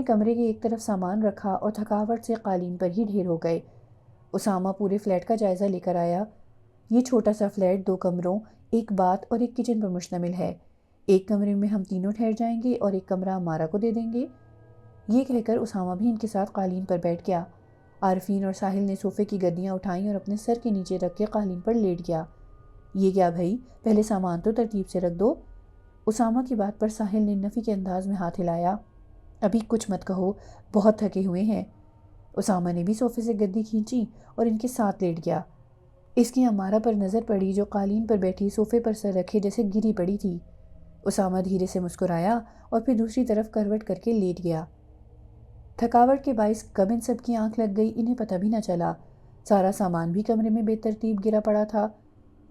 نے کمرے کی ایک طرف سامان رکھا اور تھکاوٹ سے قالین پر ہی ڈھیر ہو گئے۔ اسامہ پورے فلیٹ کا جائزہ لے کر آیا۔ یہ چھوٹا سا فلیٹ 2 کمروں، ایک باتھ اور ایک کچن پر مشتمل ہے۔ ایک کمرے میں ہم تینوں ٹھہر جائیں گے اور ایک کمرہ امارہ کو دے دیں گے۔ یہ کہہ کر اسامہ بھی ان کے ساتھ قالین پر بیٹھ گیا۔ عارفین اور ساحل نے صوفے کی گدیاں اٹھائیں اور اپنے سر کے نیچے رکھ کے قالین پر لیٹ گیا۔ یہ کیا بھائی، پہلے سامان تو ترتیب سے رکھ دو۔ اسامہ کی بات پر ساحل نے نفی کے انداز میں ہاتھ ہلایا۔ ابھی کچھ مت کہو، بہت تھکے ہوئے ہیں۔ اسامہ نے بھی صوفے سے گدی کھینچی اور ان کے ساتھ لیٹ گیا۔ اس کی امارہ پر نظر پڑی جو قالین پر بیٹھی صوفے پر سر رکھے جیسے گری پڑی تھی۔ اسامہ دھیرے سے مسکرایا اور پھر دوسری طرف کروٹ کر کے لیٹ گیا۔ تھکاوٹ کے باعث کب ان سب کی آنکھ لگ گئی انہیں پتہ بھی نہ چلا۔ سارا سامان بھی کمرے میں بے ترتیب گرا پڑا تھا۔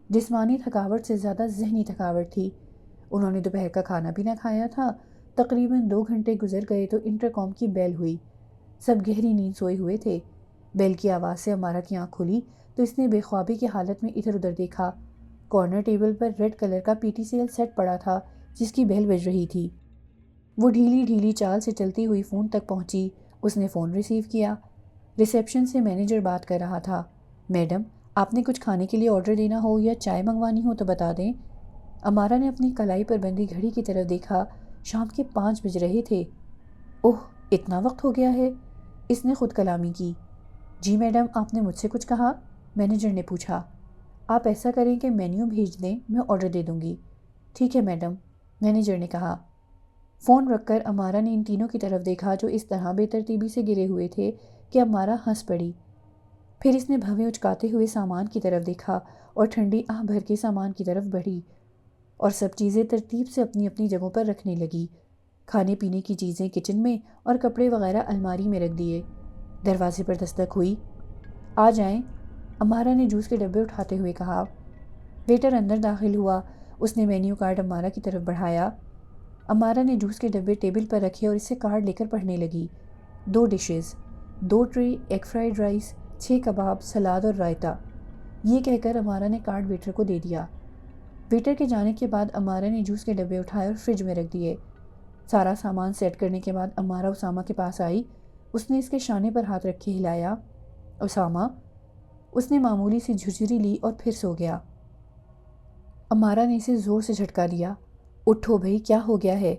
جسمانی تھکاوٹ سے زیادہ ذہنی تھکاوٹ تھی۔ انہوں نے دوپہر کا کھانا بھی نہ کھایا تھا۔ تقریباً 2 گھنٹے گزر گئے تو انٹرکام کی بیل ہوئی۔ سب گہری نیند سوئے ہوئے تھے۔ بیل کی آواز سے امارہ کی آنکھ کھلی تو اس نے بے خوابی کی حالت میں ادھر ادھر دیکھا۔ کارنر ٹیبل پر ریڈ کلر کا PTCL سیٹ پڑا تھا جس کی بیل بج رہی تھی۔ وہ ڈھیلی ڈھیلی چال سے چلتی ہوئی فون تک پہنچی۔ اس نے فون ریسیو کیا۔ ریسیپشن سے مینیجر بات کر رہا تھا۔ میڈم، آپ نے کچھ کھانے کے لیے آرڈر دینا ہو یا چائے منگوانی ہو تو بتا دیں۔ امارہ نے اپنی کلائی پر بندھی گھڑی کی طرف دیکھا۔ شام کے 5 بج رہے تھے۔ اوہ، اتنا وقت ہو گیا ہے، اس نے خود کلامی کی۔ جی میڈم، آپ نے مجھ سے کچھ کہا؟ مینیجر نے پوچھا۔ آپ ایسا کریں کہ مینیو بھیج دیں، میں آرڈر دے دوں گی۔ ٹھیک ہے میڈم، مینیجر نے کہا۔ فون رکھ کر امارہ نے ان تینوں کی طرف دیکھا جو اس طرح بے ترتیبی سے گرے ہوئے تھے کہ امارہ ہنس پڑی۔ پھر اس نے بھویں اچکاتے ہوئے سامان کی طرف دیکھا اور ٹھنڈی آہ بھر کے سامان کی طرف بڑھی اور سب چیزیں ترتیب سے اپنی اپنی جگہوں پر رکھنے لگی۔ کھانے پینے کی چیزیں کچن میں اور کپڑے وغیرہ الماری میں رکھ دیے۔ دروازے پر دستک ہوئی۔ آ جائیں، امارہ نے جوس کے ڈبے اٹھاتے ہوئے کہا۔ ویٹر اندر داخل ہوا۔ اس نے مینیو کارڈ امارہ کی طرف بڑھایا۔ امارہ نے جوس کے ڈبے ٹیبل پر رکھے اور اس سے کارڈ لے کر پڑھنے لگی۔ 2 dishes, 2 tray egg fried rice, 6 کباب، سلاد اور رائتا۔ یہ کہہ کر امارہ نے کارڈ ویٹر کو دے دیا۔ ویٹر کے جانے کے بعد امارہ نے جوس کے ڈبے اٹھائے اور فریج میں رکھ دیے۔ سارا سامان سیٹ کرنے کے بعد امارہ اسامہ کے پاس آئی۔ اس نے اس کے شانے پر ہاتھ رکھ کے ہلایا۔ اسامہ، اس نے معمولی سی جھرجھری لی اور پھر سو گیا۔ امارہ نے اسے زور سے جھٹکا دیا۔ اٹھو بھئی، کیا ہو گیا ہے؟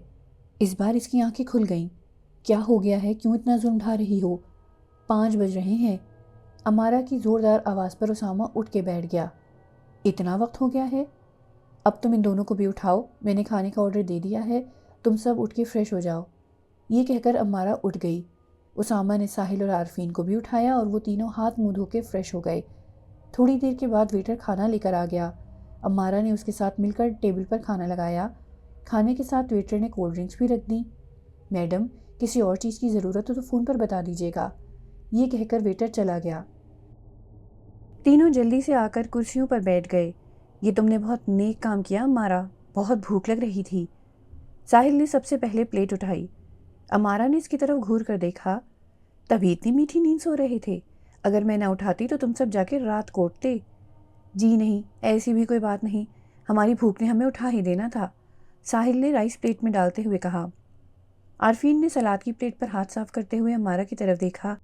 اس بار اس کی آنکھیں کھل گئیں۔ کیا ہو گیا ہے؟ کیوں اتنا ظلم ڈھا رہی ہو؟ 5 بج رہے ہیں۔ امارہ کی زوردار آواز پر اسامہ اٹھ کے بیٹھ گیا۔ اتنا وقت ہو گیا ہے؟ اب تم ان دونوں کو بھی اٹھاؤ، میں نے کھانے کا آرڈر دے دیا ہے، تم سب اٹھ کے فریش ہو جاؤ۔ یہ کہہ کر امارہ اٹھ گئی۔ اسامہ نے ساحل اور عارفین کو بھی اٹھایا اور وہ تینوں ہاتھ منہ دھو کے فریش ہو گئے۔ تھوڑی دیر کے بعد ویٹر کھانا لے کر آ گیا۔ امارہ نے اس کے ساتھ مل کر ٹیبل پر کھانا لگایا۔ کھانے کے ساتھ ویٹر نے کولڈ ڈرنکس بھی رکھ دیں۔ میڈم، کسی اور چیز کی ضرورت ہو تو فون پر بتا دیجیے گا۔ یہ کہہ کر ویٹر چلا گیا۔ تینوں جلدی سے آ کر کرسیوں پر بیٹھ گئے۔ یہ تم نے بہت نیک کام کیا امارہ، بہت بھوک لگ رہی تھی۔ ساحل نے سب سے پہلے پلیٹ اٹھائی۔ امارہ نے اس کی طرف گھور کر دیکھا۔ تبھی اتنی میٹھی نیند سو رہے تھے؟ اگر میں نہ اٹھاتی تو تم سب جا کے رات کوٹتے۔ جی نہیں، ایسی بھی کوئی بات نہیں، ہماری بھوک نے ہمیں اٹھا ہی دینا تھا، ساحل نے رائس پلیٹ میں ڈالتے ہوئے کہا۔ عارفین نے سلاد کی پلیٹ پر ہاتھ صاف کرتے ہوئے امارہ کی طرف دیکھا۔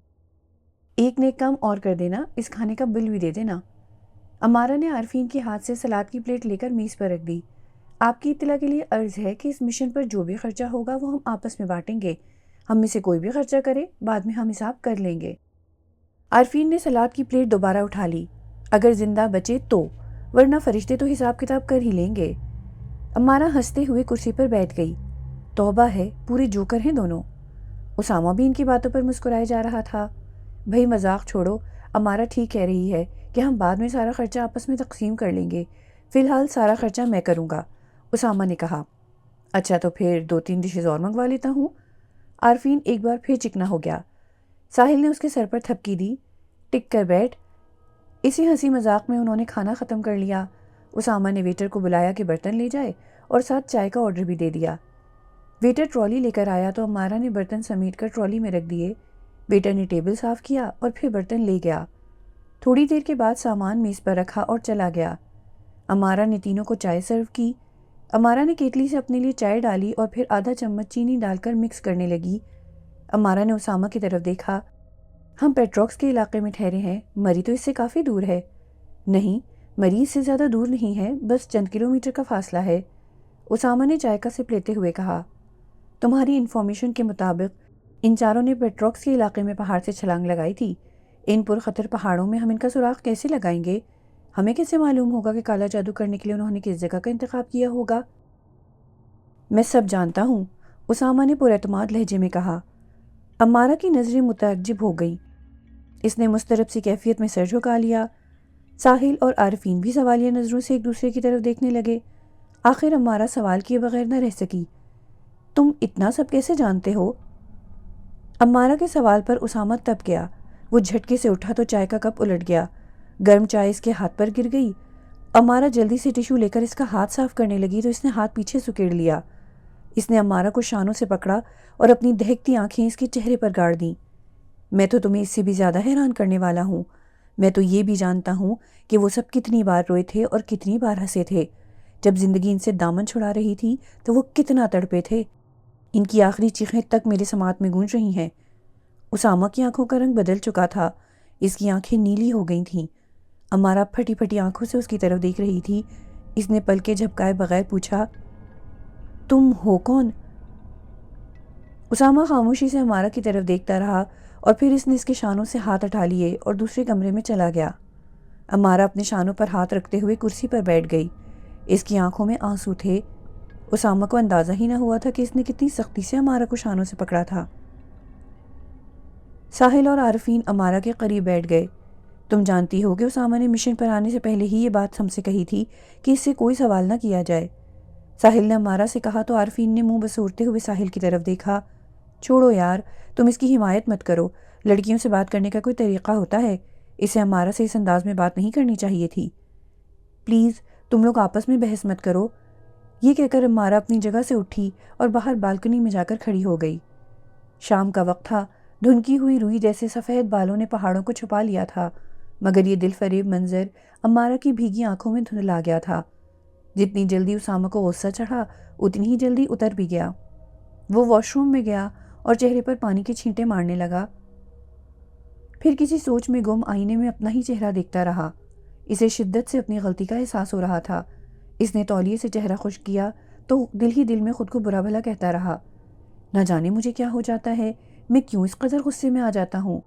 ایک نیک کام اور کر دینا، اس کھانے کا بل بھی دے دینا۔ امارہ نے عارفین کے ہاتھ سے سلاد کی پلیٹ لے کر میز پر رکھ دی۔ آپ کی اطلاع کے لیے عرض ہے کہ اس مشن پر جو بھی خرچہ ہوگا وہ ہم آپس میں بانٹیں گے، ہم میں سے کوئی بھی خرچہ کرے بعد میں ہم حساب کر لیں گے۔ عارفین نے سلاد کی پلیٹ دوبارہ اٹھا لی۔ اگر زندہ بچے تو، ورنہ فرشتے تو حساب کتاب کر ہی لیں گے۔ امارہ ہنستے ہوئے کرسی پر بیٹھ گئی۔ توبہ ہے، پورے جوکر ہیں دونوں۔ اسامہ بھی ان کی باتوں پر مسکرائے جا رہا تھا۔ بھئی مذاق چھوڑو، امارہ ٹھیک کہہ رہی ہے کہ ہم بعد میں سارا خرچہ آپس میں تقسیم کر لیں گے، فی الحال سارا خرچہ میں کروں گا، اسامہ نے کہا۔ اچھا تو پھر 2-3 ڈشز اور منگوا لیتا ہوں۔ عارفین ایک بار پھر چکنا ہو گیا۔ ساحل نے اس کے سر پر تھپکی دی۔ ٹک کر بیٹھ۔ اسی ہنسی مذاق میں انہوں نے کھانا ختم کر لیا۔ اسامہ نے ویٹر کو بلایا کہ برتن لے جائے اور ساتھ چائے کا آرڈر بھی دے دیا۔ ویٹر ٹرالی لے کر آیا تو امارہ نے برتن سمیٹ کر ٹرالی میں رکھ دیے۔ ویٹر نے ٹیبل صاف کیا اور پھر برتن لے گیا۔ تھوڑی دیر کے بعد سامان میز پر رکھا اور چلا گیا۔ امارہ نے تینوں کو چائے سرو کی۔ امارہ نے کیٹلی سے اپنے لیے چائے ڈالی اور پھر آدھا چمچ چینی ڈال کر مکس کرنے لگی۔ امارہ نے اسامہ کی طرف دیکھا۔ ہم پیٹراکس کے علاقے میں ٹھہرے ہیں، مری تو اس سے کافی دور ہے۔ نہیں، مری اس سے زیادہ دور نہیں ہے، بس چند کلومیٹر کا فاصلہ ہے، اسامہ نے چائے کا سپ لیتے ہوئے کہا۔ تمہاری انفارمیشن کے مطابق ان چاروں نے پیٹراکس کے علاقے میں پہاڑ سے چھلانگ لگائی تھی۔ ان پرخطر پہاڑوں میں ہم ان کا سراغ کیسے لگائیں گے؟ ہمیں کیسے معلوم ہوگا کہ کالا جادو کرنے کے لیے انہوں نے کس جگہ کا انتخاب کیا ہوگا؟ میں سب جانتا ہوں، اسامہ نے پر اعتماد لہجے میں کہا۔ امارہ کی نظریں متعجب ہو گئیں۔ اس نے مضطرب سی کیفیت میں سر جھکا لیا۔ ساحل اور عارفین بھی سوالیہ نظروں سے ایک دوسرے کی طرف دیکھنے لگے۔ آخر امارہ سوال کیے بغیر نہ رہ سکی۔ تم اتنا سب کیسے جانتے ہو؟ امارہ کے سوال پر اسامہ تپ گیا۔ وہ جھٹکے سے اٹھا تو چائے کا کپ الٹ گیا۔ گرم چائے اس کے ہاتھ پر گر گئی۔ امارہ جلدی سے ٹیشو لے کر اس کا ہاتھ صاف کرنے لگی تو اس نے ہاتھ پیچھے سکیڑ لیا۔ اس نے امارہ کو شانوں سے پکڑا اور اپنی دہکتی آنکھیں اس کے چہرے پر گاڑ دیں۔ میں تو تمہیں اس سے بھی زیادہ حیران کرنے والا ہوں۔ میں تو یہ بھی جانتا ہوں کہ وہ سب کتنی بار روئے تھے اور کتنی بار ہنسے تھے۔ جب زندگی ان سے دامن چھڑا رہی تھی تو وہ کتنا تڑپے تھے۔ ان کی آخری چیخیں تک میرے سماعت میں گونج رہی ہیں۔ اسامہ کی آنکھوں کا رنگ بدل چکا تھا۔ اس کی آنکھیں نیلی ہو گئی تھیں۔ امارہ پھٹی پھٹی آنکھوں سے اس کی طرف دیکھ رہی تھی۔ اس نے پلکیں جھپکائے بغیر پوچھا، تم ہو کون؟ اسامہ خاموشی سے امارہ کی طرف دیکھتا رہا اور پھر اس نے اس کے شانوں سے ہاتھ اٹھا لیے اور دوسرے کمرے میں چلا گیا۔ امارہ اپنے شانوں پر ہاتھ رکھتے ہوئے کرسی پر بیٹھ گئی۔ اس کی آنکھوں میں آنسو تھے۔ اسامہ کو اندازہ ہی نہ ہوا تھا کہ اس نے کتنی سختی سے امارہ کو شانوں سے پکڑا تھا۔ ساحل اور عارفین امارہ کے قریب بیٹھ گئے۔ تم جانتی ہو کہ اسامہ نے مشن پر آنے سے پہلے ہی یہ بات ہم سے کہی تھی کہ اس سے کوئی سوال نہ کیا جائے۔ ساحل نے امارہ سے کہا تو عارفین نے منہ بسورتے ہوئے ساحل کی طرف دیکھا۔ چھوڑو یار، تم اس کی حمایت مت کرو۔ لڑکیوں سے بات کرنے کا کوئی طریقہ ہوتا ہے، اسے امارہ سے اس انداز میں بات نہیں کرنی چاہیے تھی۔ پلیز تم لوگ آپس میں بحث مت کرو۔ یہ کہہ کر امارہ اپنی جگہ سے اٹھی اور باہر بالکنی میں جا کر کھڑی ہو گئی۔ شام کا وقت تھا۔ دھنکی ہوئی روئی جیسے سفید بالوں نے پہاڑوں کو چھپا لیا تھا، مگر یہ دل فریب منظر امارہ کی بھیگی آنکھوں میں دھندلا گیا تھا۔ جتنی جلدی اسامہ کو غصہ چڑھا اتنی ہی جلدی اتر بھی گیا۔ وہ واش روم میں گیا اور چہرے پر پانی کے چھینٹے مارنے لگا۔ پھر کسی سوچ میں گم آئینے میں اپنا ہی چہرہ دیکھتا رہا۔ اسے شدت سے اپنی غلطی کا احساس ہو رہا تھا۔ اس نے تولیے سے چہرہ خشک کیا تو دل ہی دل میں خود کو برا بھلا کہتا رہا، نہ جانے مجھے کیا ہو جاتا ہے، میں کیوں اس قدر غصے میں آ جاتا ہوں؟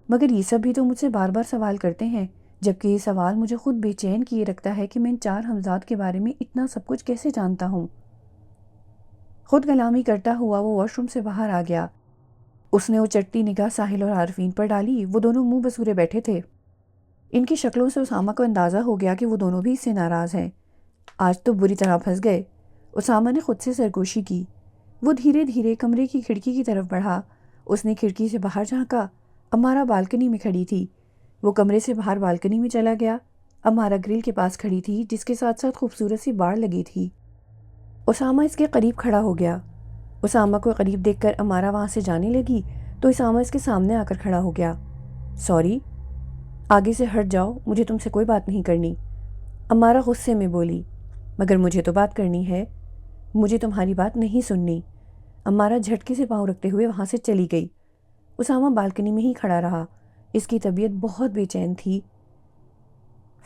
مگر یہ سب بھی تو مجھ سے بار بار سوال کرتے ہیں، جبکہ یہ سوال مجھے خود بے چین کیے رکھتا ہے کہ میں ان 4 ہمزاد کے بارے میں اتنا سب کچھ کیسے جانتا ہوں۔ خود کلامی کرتا ہوا وہ واش روم سے باہر آ گیا۔ اس نے وہ چٹتی نگاہ ساحل اور عارفین پر ڈالی۔ وہ دونوں منہ بسورے بیٹھے تھے۔ ان کی شکلوں سے اسامہ کو اندازہ ہو گیا کہ وہ دونوں بھی اس سے ناراض ہیں۔ آج تو بری طرح پھنس گئے۔ اسامہ نے خود سے سرگوشی کی۔ وہ دھیرے دھیرے کمرے کی کھڑکی کی طرف بڑھا۔ اس نے کھڑکی سے باہر جھانکا۔ امارہ بالکنی میں کھڑی تھی۔ وہ کمرے سے باہر بالکنی میں چلا گیا۔ امارہ گرل کے پاس کھڑی تھی جس کے ساتھ ساتھ خوبصورت سی باڑ لگی تھی۔ اسامہ اس کے قریب کھڑا ہو گیا۔ اسامہ کو قریب دیکھ کر امارہ وہاں سے جانے لگی تو اسامہ اس کے سامنے آ کر کھڑا ہو گیا۔ سوری، آگے سے ہٹ جاؤ، مجھے تم سے کوئی بات نہیں کرنی، امارہ غصے میں بولی۔ مگر مجھے تو بات کرنی ہے، مجھے تمہاری بات نہیں سننی۔ امارہ جھٹکے سے پاؤں رکھتے ہوئے وہاں سے چلی گئی۔ اسامہ بالکنی میں ہی کھڑا رہا۔ اس کی طبیعت بہت بے چین تھی۔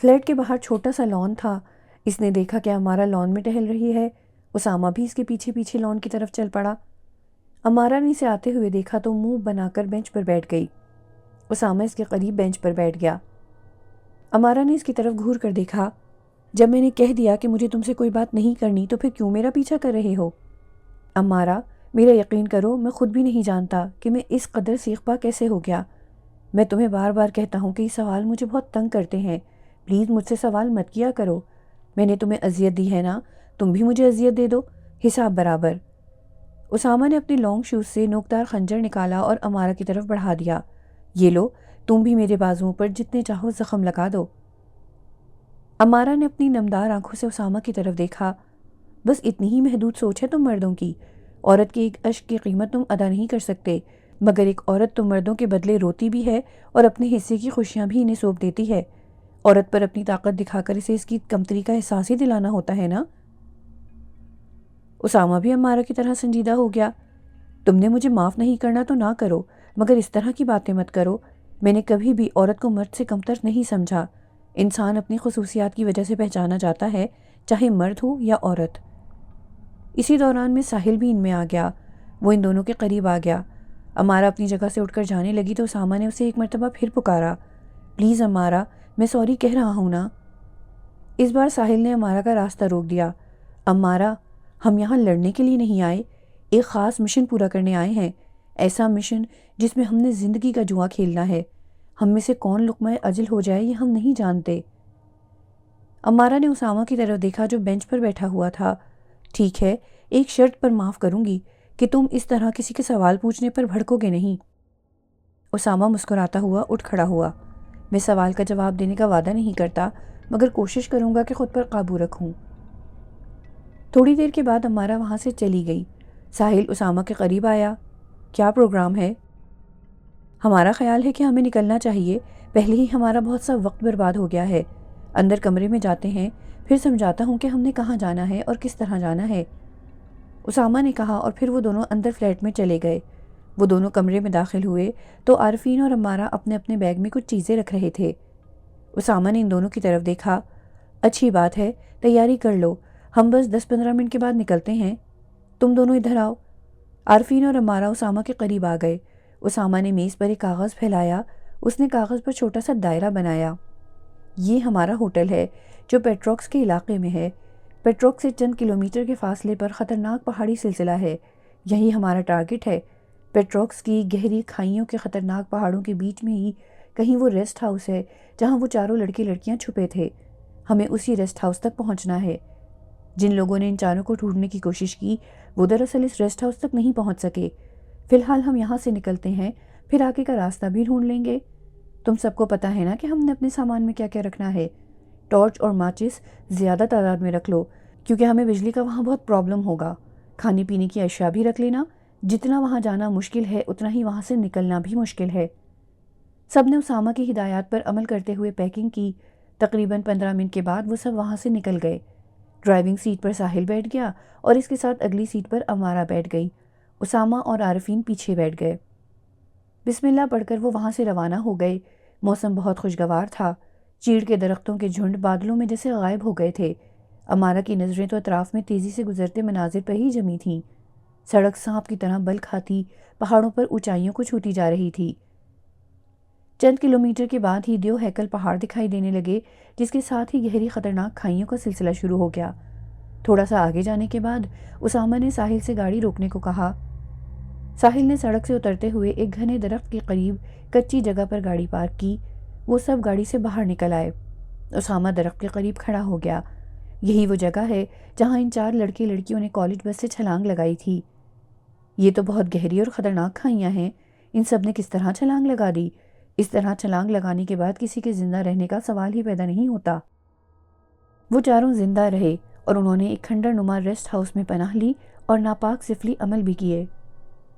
فلیٹ کے باہر چھوٹا سا لان تھا۔ اس نے دیکھا کہ امارہ لان میں ٹہل رہی ہے۔ اسامہ بھی اس کے پیچھے پیچھے لان کی طرف چل پڑا۔ امارہ نے اسے آتے ہوئے دیکھا تو منہ بنا کر بینچ پر بیٹھ گئی۔ اسامہ اس کے قریب بینچ پر بیٹھ گیا۔ امارہ نے اس کی طرف گھور کر دیکھا۔ جب میں نے کہہ دیا کہ مجھے تم سے کوئی بات نہیں کرنی تو پھر کیوں میرا پیچھا کر رہے ہو؟ امارہ، میرا یقین کرو، میں خود بھی نہیں جانتا کہ میں اس قدر سیخ پا کیسے ہو گیا۔ میں تمہیں بار بار کہتا ہوں کہ یہ سوال مجھے بہت تنگ کرتے ہیں۔ پلیز مجھ سے سوال مت کیا کرو۔ میں نے تمہیں اذیت دی ہے نا، تم بھی مجھے اذیت دے دو، حساب برابر۔ اسامہ نے اپنی لانگ شوز سے نوکدار خنجر نکالا اور امارہ کی طرف بڑھا دیا۔ یہ لو، تم بھی میرے بازوؤں پر جتنے چاہو زخم لگا دو۔ امارہ نے اپنی نمدار آنکھوں سے اسامہ کی طرف دیکھا۔ بس اتنی ہی محدود سوچ ہے تم مردوں کی۔ عورت کے ایک اشک کی قیمت تم ادا نہیں کر سکتے، مگر ایک عورت تو مردوں کے بدلے روتی بھی ہے اور اپنے حصے کی خوشیاں بھی انہیں سونپ دیتی ہے۔ عورت پر اپنی طاقت دکھا کر اسے اس کی کمتری کا احساس ہی دلانا ہوتا ہے نا۔ اسامہ بھی امارہ کی طرح سنجیدہ ہو گیا۔ تم نے مجھے معاف نہیں کرنا تو نہ کرو، مگر اس طرح کی باتیں مت کرو۔ میں نے کبھی بھی عورت کو مرد سے کمتر نہیں سمجھا۔ انسان اپنی خصوصیات کی وجہ سے پہچانا جاتا ہے، چاہے مرد ہو یا عورت۔ اسی دوران میں ساحل بھی ان میں آ گیا۔ وہ ان دونوں کے قریب آ گیا۔ امارہ اپنی جگہ سے اٹھ کر جانے لگی تو اسامہ نے اسے ایک مرتبہ پھر پکارا، پلیز امارہ، میں سوری کہہ رہا ہوں نا۔ اس بار ساحل نے امارہ کا راستہ روک دیا۔ امارہ، ہم یہاں لڑنے کے لیے نہیں آئے، ایک خاص مشن پورا کرنے آئے ہیں، ایسا مشن جس میں ہم نے زندگی کا جوا کھیلنا ہے۔ ہم میں سے کون لقمہ اجل ہو جائے یہ ہم نہیں جانتے۔ امارہ نے اسامہ کی طرف دیکھا جو بینچ پر بیٹھا ہوا تھا۔ ٹھیک ہے، ایک شرط پر معاف کروں گی کہ تم اس طرح کسی کے سوال پوچھنے پر بھڑکو گے نہیں۔ اسامہ مسکراتا ہوا اٹھ کھڑا ہوا۔ میں سوال کا جواب دینے کا وعدہ نہیں کرتا، مگر کوشش کروں گا کہ خود پر قابو رکھوں۔ تھوڑی دیر کے بعد امارہ وہاں سے چلی گئی۔ ساحل اسامہ کے قریب آیا۔ کیا پروگرام ہے؟ ہمارا خیال ہے کہ ہمیں نکلنا چاہیے، پہلے ہی ہمارا بہت سا وقت برباد ہو گیا ہے۔ اندر کمرے میں جاتے ہیں، پھر سمجھاتا ہوں کہ ہم نے کہاں جانا ہے اور کس طرح جانا ہے، اسامہ نے کہا، اور پھر وہ دونوں اندر فلیٹ میں چلے گئے۔ وہ دونوں کمرے میں داخل ہوئے تو عارفین اور امارہ اپنے اپنے بیگ میں کچھ چیزیں رکھ رہے تھے۔ اسامہ نے ان دونوں کی طرف دیکھا۔ اچھی بات ہے، تیاری کر لو، ہم بس 10-15 منٹ کے بعد نکلتے ہیں، تم دونوں ادھر آؤ۔ عارفین اور امارہ اسامہ کے قریب آ گئے۔ اسامہ نے میز پر ایک کاغذ پھیلایا، اس نے کاغذ پر چھوٹا سا دائرہ بنایا۔ یہ ہمارا ہوٹل ہے جو پیٹروکس کے علاقے میں ہے۔ پیٹروکس سے چند کلومیٹر کے فاصلے پر خطرناک پہاڑی سلسلہ ہے، یہی ہمارا ٹارگٹ ہے۔ پیٹروکس کی گہری کھائیوں کے خطرناک پہاڑوں کے بیچ میں ہی کہیں وہ ریسٹ ہاؤس ہے جہاں وہ چاروں لڑکے لڑکیاں چھپے تھے۔ ہمیں اسی ریسٹ ہاؤس تک پہنچنا ہے۔ جن لوگوں نے ان چاروں کو ڈھونڈنے کی کوشش کی وہ دراصل اس ریسٹ ہاؤس تک نہیں پہنچ سکے۔ فی الحال ہم یہاں سے نکلتے ہیں، پھر آگے کا راستہ بھی ڈھونڈ لیں گے۔ تم سب کو پتہ ہے نا کہ ہم نے اپنے سامان میں کیا کیا رکھنا ہے۔ ٹارچ اور ماچس زیادہ تعداد میں رکھ لو کیونکہ ہمیں بجلی کا وہاں بہت پرابلم ہوگا۔ کھانے پینے کی اشیاء بھی رکھ لینا، جتنا وہاں جانا مشکل ہے اتنا ہی وہاں سے نکلنا بھی مشکل ہے۔ سب نے اسامہ کی ہدایات پر عمل کرتے ہوئے پیکنگ کی۔ تقریباً 15 منٹ کے بعد وہ سب وہاں سے نکل گئے۔ ڈرائیونگ سیٹ پر ساحل بیٹھ گیا اور اس کے ساتھ اگلی سیٹ پر امارہ بیٹھ گئی۔ اسامہ اور عارفین پیچھے بیٹھ گئے۔ بسم اللہ پڑھ کر وہ وہاں سے روانہ ہو گئے۔ موسم بہت خوشگوار تھا۔ چیڑ کے درختوں کے جھنڈ بادلوں میں جیسے غائب ہو گئے تھے۔ امارہ کی نظریں تو اطراف میں تیزی سے گزرتے مناظر پر ہی جمی تھیں۔ سڑک سانپ کی طرح بل کھاتی پہاڑوں پر اونچائیوں کو چھوتی جا رہی تھی۔ چند کلومیٹر کے بعد ہی دیو ہیکل پہاڑ دکھائی دینے لگے، جس کے ساتھ ہی گہری خطرناک کھائیوں کا سلسلہ شروع ہو گیا۔ تھوڑا سا آگے جانے کے بعد اسامہ نے ساحل سے گاڑی روکنے کو کہا۔ ساحل نے سڑک سے اترتے ہوئے ایک گھنے درخت کے قریب کچی جگہ پر گاڑی پارک کی۔ وہ سب گاڑی سے باہر نکل آئے۔ اسامہ درخت کے قریب کھڑا ہو گیا۔ یہی وہ جگہ ہے جہاں ان 4 لڑکے لڑکیوں نے کالج بس سے چھلانگ لگائی تھی۔ یہ تو بہت گہری اور خطرناک کھائیاں ہیں، ان سب نے کس طرح چھلانگ لگا دی؟ اس طرح چھلانگ لگانے کے بعد کسی کے زندہ رہنے کا سوال ہی پیدا نہیں ہوتا۔ وہ چاروں زندہ رہے اور انہوں نے ایک کھنڈر نما ریسٹ ہاؤس میں پناہ لی اور ناپاک سفلی عمل بھی کیے۔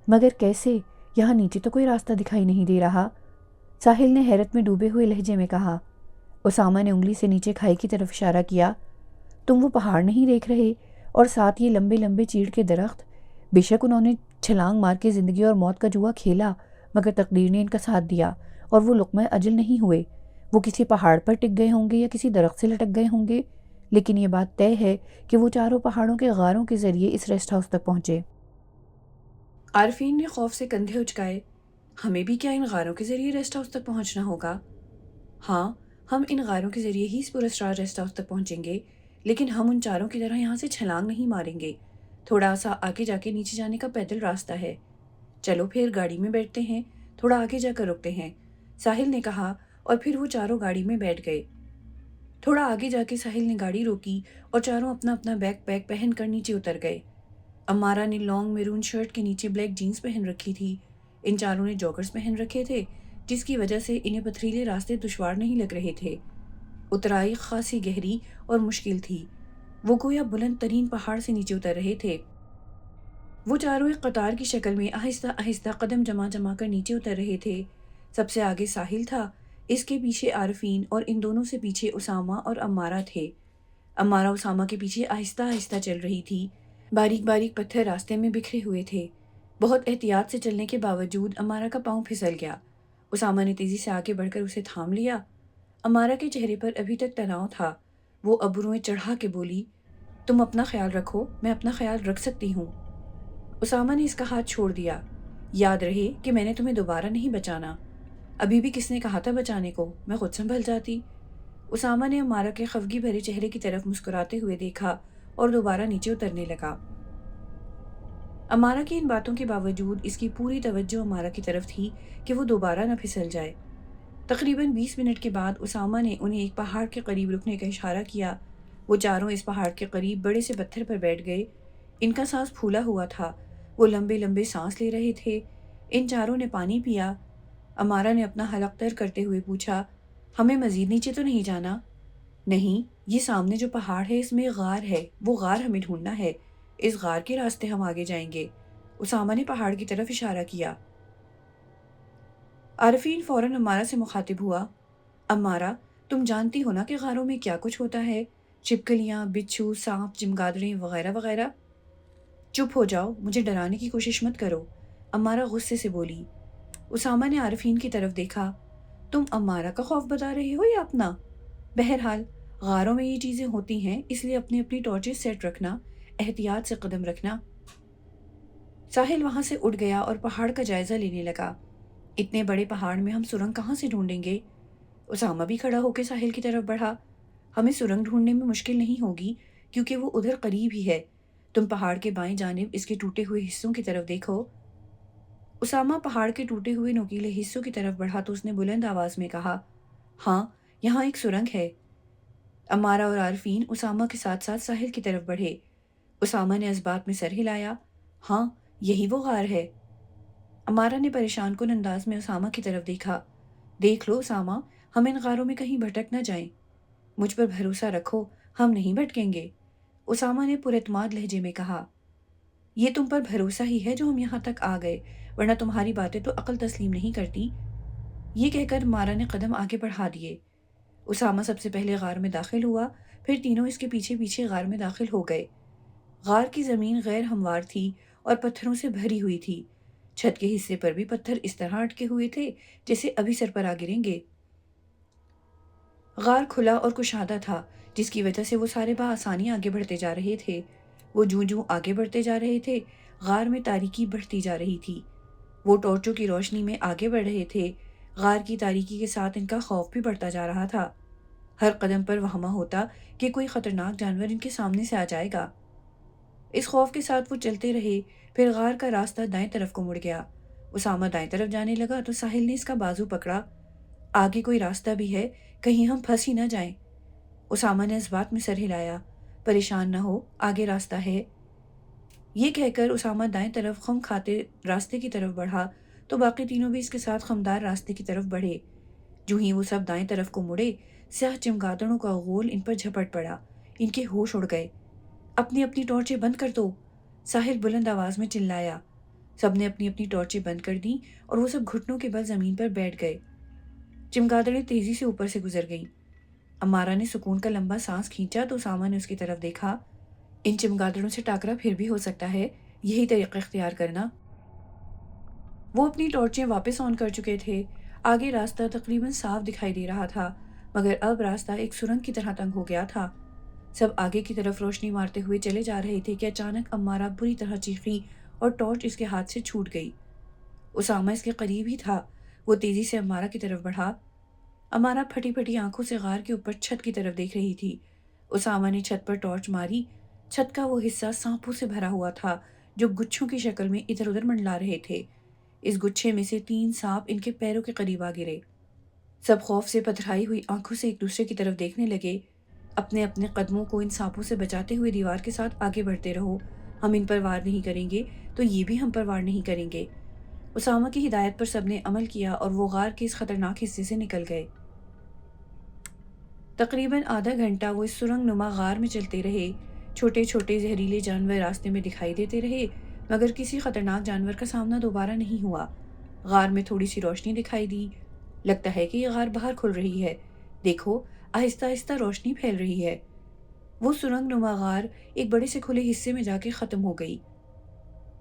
مگر کیسے؟ یہاں نیچے تو کوئی راستہ دکھائی نہیں دے رہا، ساحل نے حیرت میں ڈوبے ہوئے لہجے میں کہا۔ اسامہ نے انگلی سے نیچے کھائی کی طرف اشارہ کیا۔ تم وہ پہاڑ نہیں دیکھ رہے اور ساتھ یہ لمبے لمبے چیڑ کے درخت؟ بے شک انہوں نے چھلانگ مار کے زندگی اور موت کا جوا کھیلا، مگر تقدیر نے ان کا ساتھ دیا اور وہ لقمہ اجل نہیں ہوئے۔ وہ کسی پہاڑ پر ٹک گئے ہوں گے یا کسی درخت سے لٹک گئے ہوں گے، لیکن یہ بات طے ہے کہ وہ چاروں پہاڑوں کے غاروں کے ذریعے اس ریسٹ ہاؤس تک پہنچے۔ عارفین نے خوف سے کندھے اچکائے۔ ہمیں بھی کیا ان غاروں کے ذریعے ریسٹ ہاؤس تک پہنچنا ہوگا؟ ہاں، ہم ان غاروں کے ذریعے ہی اس پراسرار ریسٹ ہاؤس تک پہنچیں گے، لیکن ہم ان چاروں کی طرح یہاں سے چھلانگ نہیں ماریں گے۔ تھوڑا سا آگے جا کے نیچے جانے کا پیدل راستہ ہے۔ چلو پھر گاڑی میں بیٹھتے ہیں، تھوڑا آگے جا کر رکتے ہیں، ساحل نے کہا، اور پھر وہ چاروں گاڑی میں بیٹھ گئے۔ تھوڑا آگے جا کے ساحل نے گاڑی روکی اور چاروں اپنا اپنا بیگ پیک پہن کر نیچے اتر گئے۔ امارہ نے لانگ میرون شرٹ کے نیچے بلیک جینز پہن رکھی تھی۔ ان چاروں نے جوگرز پہن رکھے تھے، جس کی وجہ سے انہیں پتھریلے راستے دشوار نہیں لگ رہے تھے۔ اترائی خاصی گہری اور مشکل تھی۔ وہ گویا بلند ترین پہاڑ سے نیچے اتر رہے تھے۔ وہ چاروں ایک قطار کی شکل میں آہستہ آہستہ قدم جما جما کر نیچے اتر رہے تھے۔ سب سے آگے ساحل تھا، اس کے پیچھے عارفین اور ان دونوں سے پیچھے اسامہ اور امارہ تھے۔ امارہ اسامہ کے پیچھے آہستہ آہستہ چل رہی تھی۔ باریک باریک پتھر راستے میں بکھرے ہوئے تھے۔ بہت احتیاط سے چلنے کے باوجود امارا کا پاؤں پھسل گیا۔ اسامہ نے تیزی سے آگے بڑھ کر اسے تھام لیا۔ امارا کے چہرے پر ابھی تک تناؤ تھا۔ وہ ابروئیں چڑھا کے بولی، تم اپنا خیال رکھو، میں اپنا خیال رکھ سکتی ہوں۔ اسامہ نے اس کا ہاتھ چھوڑ دیا۔ یاد رہے کہ میں نے تمہیں دوبارہ نہیں بچانا۔ ابھی بھی کس نے کہا تھا بچانے کو؟ میں خود سنبھل جاتی۔ اسامہ نے امارا کے خفگی بھرے چہرے کی طرف مسکراتے ہوئے دیکھا اور دوبارہ نیچے اترنے لگا۔ امارا کی ان باتوں کے باوجود اس کی پوری توجہ امارا کی طرف تھی کہ وہ دوبارہ نہ پھسل جائے۔ تقریباً 20 منٹ کے بعد اسامہ نے انہیں ایک پہاڑ کے قریب رکنے کا اشارہ کیا۔ وہ چاروں اس پہاڑ کے قریب بڑے سے پتھر پر بیٹھ گئے۔ ان کا سانس پھولا ہوا تھا۔ وہ لمبے لمبے سانس لے رہے تھے۔ ان چاروں نے پانی پیا۔ امارا نے اپنا حلق تر کرتے ہوئے پوچھا، ہمیں مزید نیچے تو نہیں جانا؟ نہیں، یہ سامنے جو پہاڑ ہے اس میں غار ہے، وہ غار ہمیں ڈھونڈنا ہے۔ اس غار کے راستے ہم آگے جائیں گے۔ اسامہ نے پہاڑ کی طرف اشارہ کیا۔ عارفین فوراً امارا سے مخاطب ہوا، امارا، تم جانتی ہو نا کہ غاروں میں کیا کچھ ہوتا ہے؟ چھپکلیاں، بچھو، سانپ، چمگادڑیں وغیرہ وغیرہ۔ چپ ہو جاؤ، مجھے ڈرانے کی کوشش مت کرو، امارا غصے سے بولی۔ اسامہ نے عارفین کی طرف دیکھا، تم امارا کا خوف بتا رہے ہو یا اپنا؟ بہرحال غاروں میں یہ چیزیں ہوتی ہیں، اس لیے اپنی اپنی ٹارچز سیٹ رکھنا، احتیاط سے قدم رکھنا۔ ساحل وہاں سے اٹھ گیا اور پہاڑ کا جائزہ لینے لگا۔ اتنے بڑے پہاڑ میں ہم سرنگ کہاں سے ڈھونڈیں گے؟ اسامہ بھی کھڑا ہو کے ساحل کی طرف بڑھا۔ ہمیں سرنگ ڈھونڈنے میں مشکل نہیں ہوگی کیونکہ وہ ادھر قریب ہی ہے۔ تم پہاڑ کے بائیں جانب اس کے ٹوٹے ہوئے حصوں کی طرف دیکھو۔ اسامہ پہاڑ کے ٹوٹے ہوئے نوکیلے حصوں کی طرف بڑھا تو اس نے بلند آواز میں کہا، ہاں، یہاں ایک سرنگ ہے۔ امارا اور عارفین اسامہ کے ساتھ ساتھ ساحل کی طرف بڑھے۔ اسامہ نے اس بات میں سر ہلایا، ہاں، یہی وہ غار ہے۔ امارا نے پریشان کن انداز میں اسامہ کی طرف دیکھا، دیکھ لو اسامہ، ہم ان غاروں میں کہیں بھٹک نہ جائیں۔ مجھ پر بھروسہ رکھو، ہم نہیں بھٹکیں گے، اسامہ نے پر اعتماد لہجے میں کہا۔ یہ تم پر بھروسہ ہی ہے جو ہم یہاں تک آ گئے، ورنہ تمہاری باتیں تو عقل تسلیم نہیں کرتی۔ یہ کہہ کر امارا نے قدم آگے بڑھا دیے۔ اسامہ سب سے پہلے غار میں داخل ہوا، پھر تینوں اس کے پیچھے پیچھے غار میں داخل ہو گئے۔ غار کی زمین غیر ہموار تھی اور پتھروں سے بھری ہوئی تھی۔ چھت کے حصے پر بھی پتھر اس طرح اٹکے ہوئے تھے جیسے ابھی سر پر آ گریں گے۔ غار کھلا اور کشادہ تھا، جس کی وجہ سے وہ سارے بآسانی آگے بڑھتے جا رہے تھے۔ وہ جوں جوں آگے بڑھتے جا رہے تھے، غار میں تاریکی بڑھتی جا رہی تھی۔ وہ ٹارچوں کی روشنی میں آگے بڑھ رہے تھے۔ غار کی تاریکی کے ساتھ ان کا خوف بھی بڑھتا جا رہا تھا۔ ہر قدم پر وہمہ ہوتا کہ کوئی خطرناک جانور ان کے سامنے سے آ جائے گا۔ اس خوف کے ساتھ وہ چلتے رہے، پھر غار کا راستہ دائیں طرف کو مڑ گیا۔ اسامہ دائیں طرف جانے لگا تو ساحل نے اس کا بازو پکڑا، آگے کوئی راستہ بھی ہے، کہیں ہم پھنس ہی نہ جائیں۔ اسامہ نے اس بات میں سر ہلایا، پریشان نہ ہو، آگے راستہ ہے۔ یہ کہہ کر اسامہ دائیں طرف خم کھاتے راستے کی طرف بڑھا تو باقی تینوں بھی اس کے ساتھ خمدار راستے کی طرف بڑھے۔ جو ہی وہ سب دائیں طرف کو مڑے، سیاہ چمگادڑوں کا غول ان پر جھپٹ پڑا۔ ان کے ہوش اڑ گئے۔ اپنی اپنی ٹارچیں بند کر دو، ساحل بلند آواز میں چلایا۔ سب نے اپنی اپنی ٹارچیں بند کر دیں اور وہ سب گھٹنوں کے بل زمین پر بیٹھ گئے۔ چمگادڑیں تیزی سے اوپر سے گزر گئیں۔ امارا نے سکون کا لمبا سانس کھینچا تو اسامہ نے اس کی طرف دیکھا، ان چمگادڑوں سے ٹاکرا پھر بھی ہو سکتا ہے، یہی طریقہ اختیار کرنا۔ وہ اپنی ٹارچیں واپس آن کر چکے تھے۔ آگے راستہ تقریباً صاف دکھائی دے رہا تھا، مگر اب راستہ ایک سرنگ کی طرح تنگ ہو گیا تھا۔ سب آگے کی طرف روشنی مارتے ہوئے چلے جا رہے تھے کہ اچانک امارا بری طرح چیخی اور ٹارچ اس کے ہاتھ سے چھوٹ گئی۔ اسامہ اس کے قریب ہی تھا۔ وہ تیزی سے امارا کی طرف بڑھا۔ امارا پھٹی پھٹی آنکھوں سے غار کے اوپر چھت کی طرف دیکھ رہی تھی۔ اسامہ نے چھت پر ٹارچ ماری۔ چھت کا وہ حصہ سانپوں سے بھرا ہوا تھا جو گچھوں کی شکل میں ادھر ادھر منڈلا رہے تھے۔ اس گچھے میں سے 3 سانپ ان کے پیروں کے قریب آ گرے۔ سب خوف سے پتھرائی ہوئی آنکھوں سے ایک دوسرے کی طرف دیکھنے لگے۔ اپنے اپنے قدموں کو ان سانپوں سے بچاتے ہوئے دیوار کے ساتھ آگے بڑھتے رہو، ہم ان پر وار نہیں کریں گے تو یہ بھی ہم پر وار نہیں کریں گے۔ اسامہ کی ہدایت پر سب نے عمل کیا اور وہ غار کے اس خطرناک حصے سے نکل گئے۔ تقریباً آدھا گھنٹہ وہ اس سرنگ نما غار میں چلتے رہے۔ چھوٹے چھوٹے زہریلے جانور راستے میں دکھائی دیتے رہے، مگر کسی خطرناک جانور کا سامنا دوبارہ نہیں ہوا۔ غار میں تھوڑی سی روشنی دکھائی دی۔ لگتا ہے کہ یہ غار باہر کھل رہی ہے، دیکھو، آہستہ آہستہ روشنی پھیل رہی ہے۔ وہ سرنگ نما غار ایک بڑے سے کھلے حصے میں جا کے ختم ہو گئی۔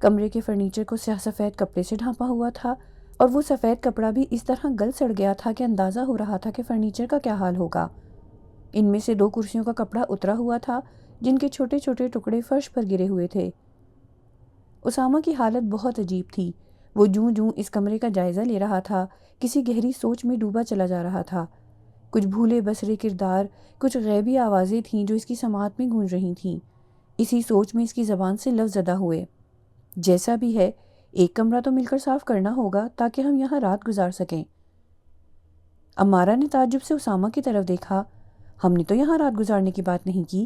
کمرے کے فرنیچر کو سیاہ سفید کپڑے سے ڈھانپا ہوا تھا، اور وہ سفید کپڑا بھی اس طرح گل سڑ گیا تھا کہ اندازہ ہو رہا تھا کہ فرنیچر کا کیا حال ہوگا۔ ان میں سے 2 کرسیوں کا کپڑا اترا ہوا تھا جن کے چھوٹے چھوٹے ٹکڑے فرش پر گرے ہوئے تھے۔ اسامہ کی حالت بہت عجیب تھی۔ وہ جوں جوں اس کمرے کا جائزہ لے رہا تھا، کسی گہری سوچ میں ڈوبا چلا جا رہا تھا۔ کچھ بھولے بسرے کردار، کچھ غیبی آوازیں تھیں جو اس کی سماعت میں گونج رہی تھیں۔ اسی سوچ میں اس کی زبان سے لفظ ادا ہوئے، جیسا بھی ہے ایک کمرہ تو مل کر صاف کرنا ہوگا تاکہ ہم یہاں رات گزار سکیں۔ امارہ نے تعجب سے اسامہ کی طرف دیکھا۔ ہم نے تو یہاں رات گزارنے کی بات نہیں کی۔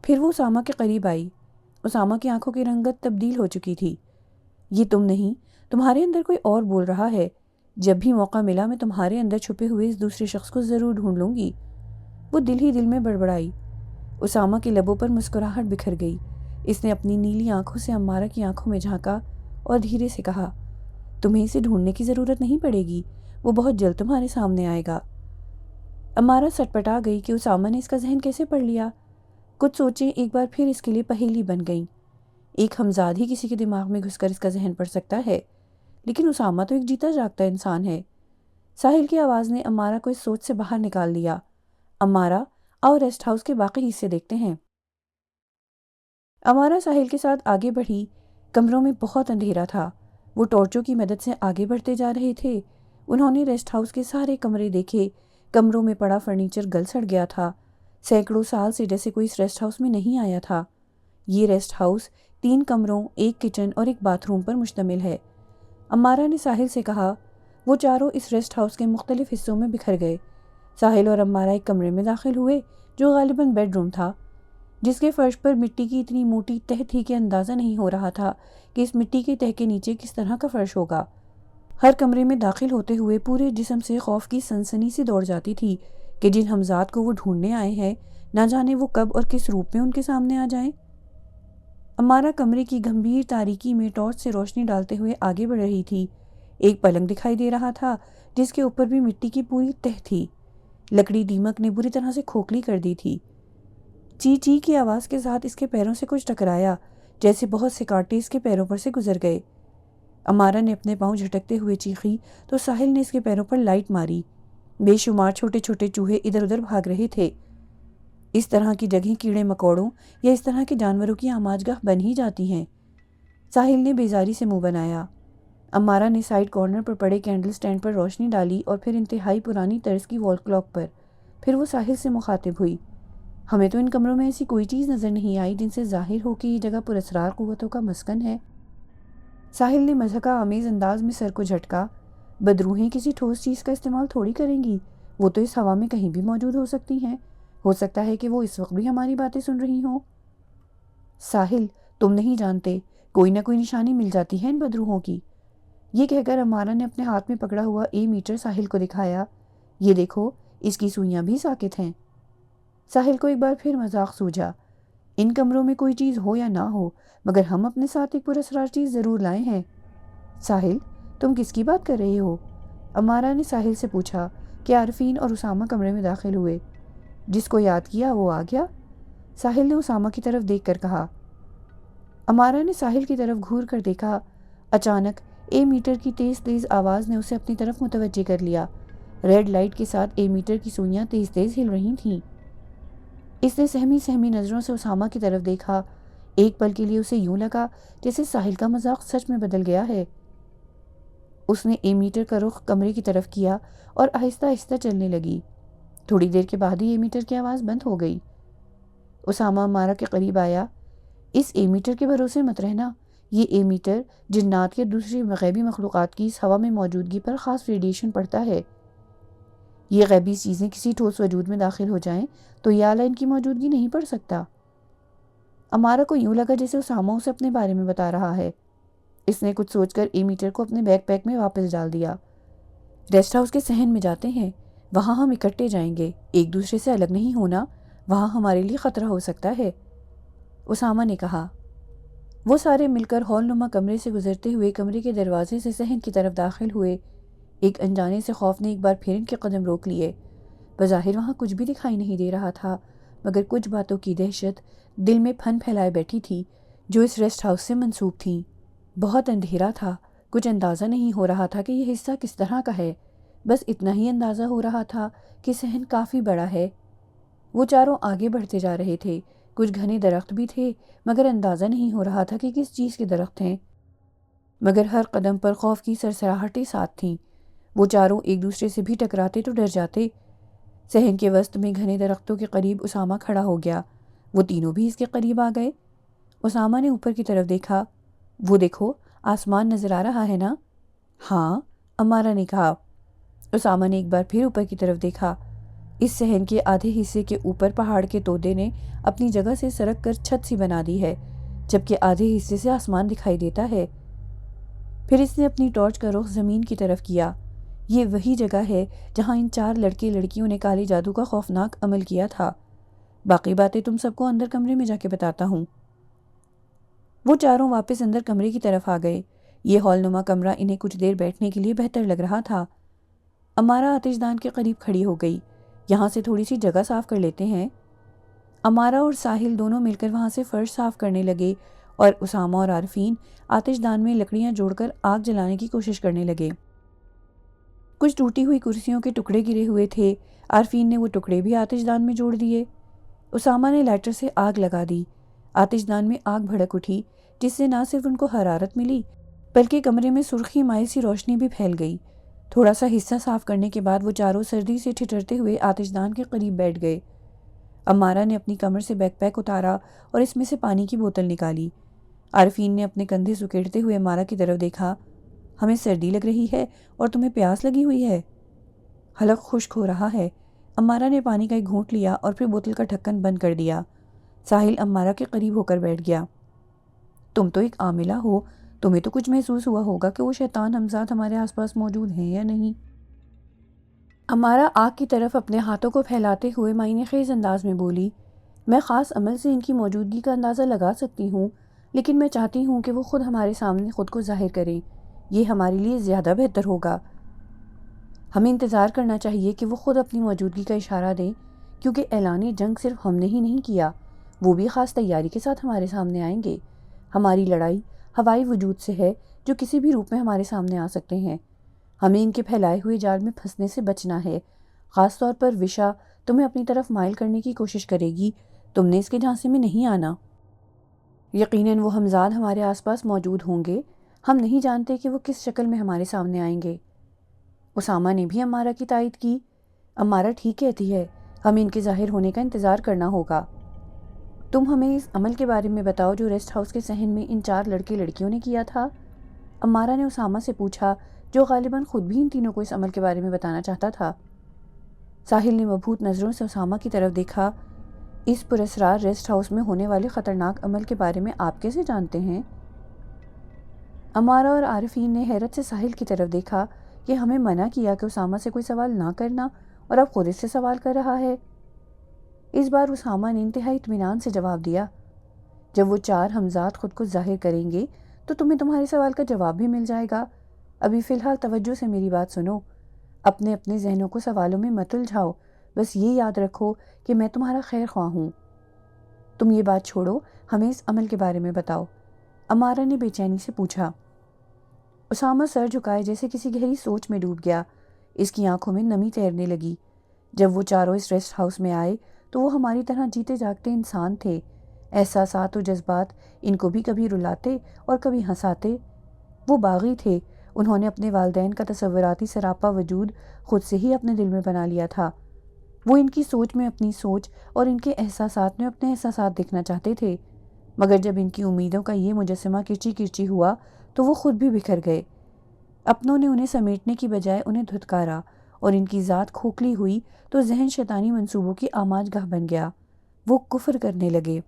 پھر وہ اسامہ کے قریب آئی۔ اسامہ کی آنکھوں کی رنگت تبدیل ہو چکی تھی۔ یہ تم نہیں، تمہارے اندر کوئی اور بول رہا ہے۔ جب بھی موقع ملا میں تمہارے اندر چھپے ہوئے اس دوسرے شخص کو ضرور ڈھونڈ لوں گی، وہ دل ہی دل میں بڑبڑائی۔ اسامہ کے لبوں پر مسکراہٹ بکھر گئی۔ اس نے اپنی نیلی آنکھوں سے امارہ کی آنکھوں میں جھانکا اور دھیرے سے کہا، تمہیں اسے ڈھونڈنے کی ضرورت نہیں پڑے گی، وہ بہت جلد تمہارے سامنے آئے گا۔ امارہ سٹپٹا گئی کہ اسامہ نے اس کا ذہن کیسے پڑھ لیا۔ کچھ سوچیں ایک بار پھر اس کے لیے پہیلی بن گئیں۔ ایک ہمزاد ہی کسی کے دماغ میں گھس کر اس کا ذہن پڑھ سکتا ہے، لیکن اسامہ تو ایک جیتا جاگتا انسان ہے۔ ساحل کی آواز نے امارہ کو اس سوچ سے باہر نکال دیا۔ امارہ، آؤ ریسٹ ہاؤس کے باقی حصے دیکھتے ہیں۔ امارہ ساحل کے ساتھ آگے بڑھی۔ کمروں میں بہت اندھیرا تھا۔ وہ ٹارچوں کی مدد سے آگے بڑھتے جا رہے تھے۔ انہوں نے ریسٹ ہاؤس کے سارے کمرے دیکھے۔ کمروں میں پڑا فرنیچر گل سڑ گیا تھا، سینکڑوں سال سے جیسے کوئی اس ریسٹ ہاؤس میں نہیں آیا تھا۔ یہ ریسٹ ہاؤس 3 کمروں، 1 کچن اور 1 باتھ روم پر مشتمل ہے۔ امارہ نے ساحل سے کہا۔ وہ چاروں اس ریسٹ ہاؤس کے مختلف حصوں میں بکھر گئے۔ ساحل اور امارہ ایک کمرے میں داخل ہوئے جو غالباً بیڈ روم تھا، جس کے فرش پر مٹی کی اتنی موٹی تہ تھی کہ اندازہ نہیں ہو رہا تھا کہ اس مٹی کے تہ کے نیچے کس طرح کا فرش ہوگا۔ ہر کمرے میں داخل ہوتے ہوئے پورے جسم سے خوف کی سنسنی سی دوڑ جاتی تھی کہ جن ہمزاد کو وہ ڈھونڈنے آئے ہیں نہ جانے وہ کب اور کس روپ میں ان کے سامنے آ جائیں۔ امارہ کمرے کی گھمبیر تاریکی میں ٹارچ سے روشنی ڈالتے ہوئے آگے بڑھ رہی تھی۔ ایک پلنگ دکھائی دے رہا تھا جس کے اوپر بھی مٹی کی پوری تہ تھی۔ لکڑی دیمک نے بری طرح سے کھوکھلی کر دی تھی۔ چی چی کی آواز کے ساتھ اس کے پیروں سے کچھ ٹکرایا، جیسے بہت سے کانٹے اس کے پیروں پر سے گزر گئے۔ امارہ نے اپنے پاؤں جھٹکتے ہوئے چیخی تو ساحل نے اس کے پیروں پر لائٹ ماری۔ بے شمار چھوٹے چھوٹے چوہے ادھر ادھر بھاگ رہے تھے۔ اس طرح کی جگہیں کیڑے مکوڑوں یا اس طرح کے جانوروں کی آماج گاہ بن ہی جاتی ہیں۔ ساحل نے بیزاری سے منہ بنایا۔ امارہ نے سائیڈ کارنر پر پڑے کینڈل سٹینڈ پر روشنی ڈالی اور پھر انتہائی پرانی طرز کی وال کلاک پر۔ پھر وہ ساحل سے مخاطب ہوئی، ہمیں تو ان کمروں میں ایسی کوئی چیز نظر نہیں آئی جن سے ظاہر ہو کہ یہ جگہ پراسرار قوتوں کا مسکن ہے۔ ساحل نے مضحکہ آمیز انداز میں سر کو جھٹکا، بدروحیں کسی ٹھوس چیز کا استعمال تھوڑی کریں گی، وہ تو اس ہوا میں کہیں بھی موجود ہو سکتی ہیں، ہو سکتا ہے کہ وہ اس وقت بھی ہماری باتیں سن رہی ہوں۔ ساحل، تم نہیں جانتے، کوئی نہ کوئی نشانی مل جاتی ہے ان بدروحوں کی۔ یہ کہہ کر امارہ نے اپنے ہاتھ میں پکڑا ہوا میٹر ساحل کو دکھایا۔ یہ دیکھو، اس کی سوئیاں بھی ساکت ہیں۔ ساحل کو ایک بار پھر مذاق سوجھا۔ ان کمروں میں کوئی چیز ہو یا نہ ہو، مگر ہم اپنے ساتھ ایک پراسرار چیز ضرور لائے ہیں۔ ساحل، تم کس کی بات کر رہے ہو؟ امارہ نے ساحل سے پوچھا کہ عارفین اور اسامہ کمرے میں داخل ہوئے۔ جس کو یاد کیا وہ آ گیا، ساحل نے اسامہ کی طرف دیکھ کر کہا۔ امارہ نے ساحل کی طرف گھور کر دیکھا۔ اچانک میٹر کی تیز تیز آواز نے اسے اپنی طرف متوجہ کر لیا۔ ریڈ لائٹ کے ساتھ میٹر کی سوئیاں تیز تیز ہل رہی تھیں۔ اس نے سہمی سہمی نظروں سے اسامہ کی طرف دیکھا۔ ایک پل کے لیے اسے یوں لگا جیسے ساحل کا مذاق سچ میں بدل گیا ہے۔ اس نے میٹر کا رخ کمرے کی طرف کیا اور آہستہ آہستہ چلنے لگی۔ تھوڑی دیر کے بعد ہی میٹر کی آواز بند ہو گئی۔ اسامہ امارہ کے قریب آیا۔ اس میٹر کے بھروسے مت رہنا، یہ میٹر جنات یا دوسری غیبی مخلوقات کی اس ہوا میں موجودگی پر خاص ریڈیشن پڑتا ہے۔ یہ غیبی چیزیں کسی ٹھوس وجود میں داخل ہو جائیں تو یہ آلہ ان کی موجودگی نہیں پڑ سکتا۔ امارہ کو یوں لگا جیسے اسامہ اسے اپنے بارے میں بتا رہا ہے۔ اس نے کچھ سوچ کر میٹر کو اپنے بیک پیک میں واپس ڈال دیا۔ ریسٹ ہاؤس کے صحن میں جاتے ہیں، وہاں ہم اکٹھے جائیں گے، ایک دوسرے سے الگ نہیں ہونا، وہاں ہمارے لیے خطرہ ہو سکتا ہے، اسامہ نے کہا۔ وہ سارے مل کر ہال نما کمرے سے گزرتے ہوئے کمرے کے دروازے سے صحن کی طرف داخل ہوئے۔ ایک انجانے سے خوف نے ایک بار پھر ان کے قدم روک لیے۔ بظاہر وہاں کچھ بھی دکھائی نہیں دے رہا تھا، مگر کچھ باتوں کی دہشت دل میں پھن پھیلائے بیٹھی تھی جو اس ریسٹ ہاؤس سے منسوب تھیں۔ بہت اندھیرا تھا، کچھ اندازہ نہیں ہو رہا تھا کہ یہ حصہ کس طرح کا ہے، بس اتنا ہی اندازہ ہو رہا تھا کہ صحن کافی بڑا ہے۔ وہ چاروں آگے بڑھتے جا رہے تھے، کچھ گھنے درخت بھی تھے مگر اندازہ نہیں ہو رہا تھا کہ کس چیز کے درخت ہیں، مگر ہر قدم پر خوف کی سرسراہٹیں ساتھ تھیں۔ وہ چاروں ایک دوسرے سے بھی ٹکراتے تو ڈر جاتے۔ صحن کے وسط میں گھنے درختوں کے قریب اسامہ کھڑا ہو گیا، وہ تینوں بھی اس کے قریب آ گئے۔ اسامہ نے اوپر کی طرف دیکھا، وہ دیکھو آسمان نظر آ رہا ہے نا؟ ہاں، امارہ نے کہا۔ اسامہ نے ایک بار پھر اوپر کی طرف دیکھا، اس صحن کے آدھے حصے کے اوپر پہاڑ کے تودے نے اپنی جگہ سے سرک کر چھت سی بنا دی ہے، جبکہ آدھے حصے سے آسمان دکھائی دیتا ہے۔ پھر اس نے اپنی ٹارچ کا رخ زمین کی طرف کیا۔ یہ وہی جگہ ہے جہاں ان 4 لڑکے لڑکیوں نے کالے جادو کا خوفناک عمل کیا تھا۔ باقی باتیں تم سب کو اندر کمرے میں جا کے بتاتا ہوں۔ وہ چاروں واپس اندر کمرے کی طرف آ گئے۔ یہ ہال نما کمرہ انہیں کچھ دیر بیٹھنے کے لیے بہتر لگ رہا تھا۔ امارہ آتش دان کے قریب کھڑی ہو گئی، یہاں سے تھوڑی سی جگہ صاف کر لیتے ہیں۔ امارہ اور ساحل دونوں مل کر وہاں سے فرش صاف کرنے لگے اور اسامہ اور عارفین آتش دان میں لکڑیاں جوڑ کر آگ جلانے کی کوشش کرنے لگے۔ کچھ ٹوٹی ہوئی کرسیوں کے ٹکڑے گرے ہوئے تھے، عارفین نے وہ ٹکڑے بھی آتش دان میں جوڑ دیے۔ اسامہ نے لائٹر سے آگ لگا دی، آتش دان میں آگ بھڑک اٹھی، جس سے نہ صرف ان کو حرارت ملی بلکہ کمرے میں سرخی مائل سی روشنی بھی پھیل گئی۔ تھوڑا سا حصہ صاف کرنے کے بعد وہ چاروں سردی سے ٹھٹرتے ہوئے آتش دان کے قریب بیٹھ گئے۔ امارہ نے اپنی کمر سے بیک پیک اتارا اور اس میں سے پانی کی بوتل نکالی۔ عارفین نے اپنے کندھے سکیڑتے ہوئے امارہ کی طرف دیکھا۔ ہمیں سردی لگ رہی ہے اور تمہیں پیاس لگی ہوئی ہے؟ حلق خشک ہو رہا ہے۔ امارہ نے پانی کا ایک گھونٹ لیا اور پھر بوتل کا ڈھکن بند کر دیا۔ ساحل امارہ کے قریب ہو کر بیٹھ گیا۔ تم تو ایک عاملہ ہو، تمہیں تو کچھ محسوس ہوا ہوگا کہ وہ شیطان ہمزاد ہمارے آس پاس موجود ہیں یا نہیں؟ امارہ آگ کی طرف اپنے ہاتھوں کو پھیلاتے ہوئے معنی خیز انداز میں بولی، میں خاص عمل سے ان کی موجودگی کا اندازہ لگا سکتی ہوں، لیکن میں چاہتی ہوں کہ وہ خود ہمارے سامنے خود کو ظاہر کریں، یہ ہمارے لیے زیادہ بہتر ہوگا۔ ہمیں انتظار کرنا چاہیے کہ وہ خود اپنی موجودگی کا اشارہ دیں، کیونکہ اعلان جنگ صرف ہم نے ہی نہیں کیا، وہ بھی خاص تیاری کے ساتھ ہمارے سامنے آئیں گے۔ ہماری لڑائی ہوائی وجود سے ہے جو کسی بھی روپ میں ہمارے سامنے آ سکتے ہیں۔ ہمیں ان کے پھیلائے ہوئے جال میں پھنسنے سے بچنا ہے۔ خاص طور پر وشا تمہیں اپنی طرف مائل کرنے کی کوشش کرے گی، تم نے اس کے جھانسے میں نہیں آنا۔ یقیناً وہ ہمزاد ہمارے آس پاس موجود ہوں گے، ہم نہیں جانتے کہ وہ کس شکل میں ہمارے سامنے آئیں گے۔ اسامہ نے بھی امارہ کی تائید کی۔ امارہ ٹھیک کہتی ہے، ہمیں ان کے ظاہر ہونے کا انتظار کرنا ہوگا۔ تم ہمیں اس عمل کے بارے میں بتاؤ جو ریسٹ ہاؤس کے صحن میں ان 4 لڑکے لڑکیوں نے کیا تھا۔ امارہ نے اسامہ سے پوچھا، جو غالباً خود بھی ان تینوں کو اس عمل کے بارے میں بتانا چاہتا تھا۔ ساحل نے مبہوت نظروں سے اسامہ کی طرف دیکھا۔ اس پراسرار ریسٹ ہاؤس میں ہونے والے خطرناک عمل کے بارے میں آپ کیسے جانتے ہیں؟ امارہ اور عارفین نے حیرت سے ساحل کی طرف دیکھا کہ ہمیں منع کیا کہ اسامہ سے کوئی سوال نہ کرنا اور اب خود اس سے سوال کر رہا ہے۔ اس بار اسامہ نے انتہائی اطمینان سے جواب دیا، جب وہ 4 ہمزاد خود کو ظاہر کریں گے تو تمہیں تمہارے سوال کا جواب بھی مل جائے گا۔ ابھی فی الحال توجہ سے میری بات سنو، اپنے اپنے ذہنوں کو سوالوں میں مت الجھاؤ، بس یہ یاد رکھو کہ میں تمہارا خیر خواہ ہوں۔ تم یہ بات چھوڑو، ہمیں اس عمل کے بارے میں بتاؤ، امارہ نے بے چینی سے پوچھا۔ اسامہ سر جھکائے جیسے کسی گہری سوچ میں ڈوب گیا، اس کی آنکھوں میں نمی تیرنے لگی۔ جب وہ چاروں اس ریسٹ ہاؤس میں آئے تو وہ ہماری طرح جیتے جاگتے انسان تھے، احساسات و جذبات ان کو بھی کبھی رلاتے اور کبھی ہنساتے۔ وہ باغی تھے، انہوں نے اپنے والدین کا تصوراتی سراپا وجود خود سے ہی اپنے دل میں بنا لیا تھا۔ وہ ان کی سوچ میں اپنی سوچ اور ان کے احساسات میں اپنے احساسات دیکھنا چاہتے تھے، مگر جب ان کی امیدوں کا یہ مجسمہ کرچی کرچی ہوا تو وہ خود بھی بکھر گئے۔ اپنوں نے انہیں سمیٹنے کی بجائے انہیں دھتکارا اور ان کی ذات کھوکھلی ہوئی تو ذہن شیطانی منصوبوں کی آماج گاہ بن گیا۔ وہ کفر کرنے لگے۔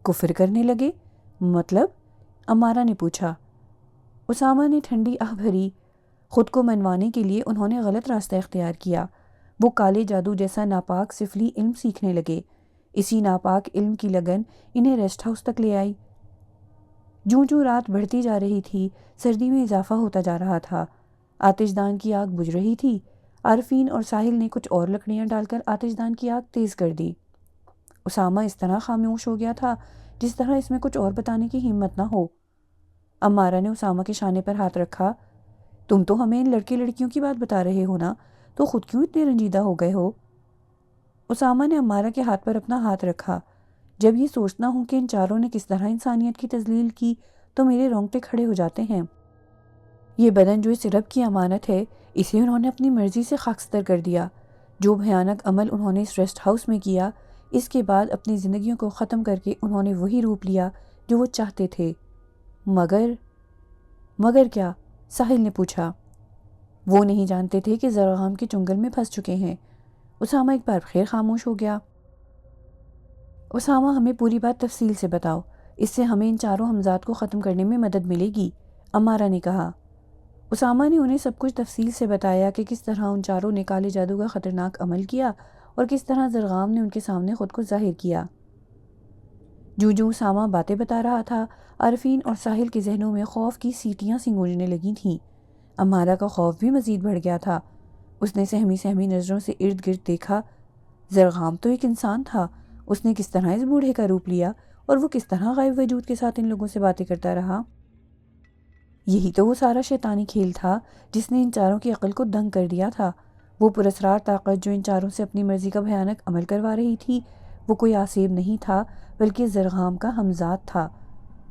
کفر کرنے لگے؟ مطلب؟ امارہ نے پوچھا۔ اسامہ نے ٹھنڈی آہ بھری۔ خود کو منوانے کے لیے انہوں نے غلط راستہ اختیار کیا۔ وہ کالے جادو جیسا ناپاک سفلی علم سیکھنے لگے۔ اسی ناپاک علم کی لگن انہیں ریسٹ ہاؤس تک لے آئی۔ جوں جوں رات بڑھتی جا رہی تھی، سردی میں اضافہ ہوتا جا رہا تھا۔ آتش دان کی آگ بجھ رہی تھی۔ عارفین اور ساحل نے کچھ اور لکڑیاں ڈال کر آتش دان کی آگ تیز کر دی۔ اسامہ اس طرح خاموش ہو گیا تھا جس طرح اس میں کچھ اور بتانے کی ہمت نہ ہو۔ امارہ نے اسامہ کے شانے پر ہاتھ رکھا۔ تم تو ہمیں ان لڑکے لڑکیوں کی بات بتا رہے ہو نا، تو خود کیوں اتنے رنجیدہ ہو گئے ہو؟ اسامہ نے امارہ کے ہاتھ پر اپنا ہاتھ رکھا۔ جب یہ سوچنا ہوں کہ ان چاروں نے کس طرح انسانیت کی تذلیل کی تو میرے رونگٹے کھڑے ہو جاتے ہیں۔ یہ بدن جو اس رب کی امانت ہے، اسے انہوں نے اپنی مرضی سے خاکستر کر دیا۔ جو بھیانک عمل انہوں نے اس ریسٹ ہاؤس میں کیا، اس کے بعد اپنی زندگیوں کو ختم کر کے انہوں نے وہی روپ لیا جو وہ چاہتے تھے۔ مگر کیا؟ ساحل نے پوچھا۔ وہ نہیں جانتے تھے کہ زرغام کے چنگل میں پھنس چکے ہیں۔ اسامہ ایک بار پھر خاموش ہو گیا۔ اسامہ، ہمیں پوری بات تفصیل سے بتاؤ، اس سے ہمیں ان چاروں ہمزاد کو ختم کرنے میں مدد ملے گی، امارہ نے کہا۔ اسامہ نے انہیں سب کچھ تفصیل سے بتایا کہ کس طرح ان چاروں نے کالے جادو کا خطرناک عمل کیا اور کس طرح زرغام نے ان کے سامنے خود کو ظاہر کیا۔ جو اسامہ باتیں بتا رہا تھا، عارفین اور ساحل کے ذہنوں میں خوف کی سیٹیاں سی گونجنے لگی تھیں۔ امارہ کا خوف بھی مزید بڑھ گیا تھا۔ اس نے سہمی نظروں سے ارد گرد دیکھا۔ زرغام تو ایک انسان تھا، اس نے کس طرح اس بوڑھے کا روپ لیا اور وہ کس طرح غائب وجود کے ساتھ ان لوگوں سے باتیں کرتا رہا؟ یہی تو وہ سارا شیطانی کھیل تھا جس نے ان چاروں کی عقل کو دنگ کر دیا تھا۔ وہ پراسرار طاقت جو ان چاروں سے اپنی مرضی کا بھیانک عمل کروا رہی تھی، وہ کوئی آسیب نہیں تھا بلکہ زرغام کا ہمزاد تھا۔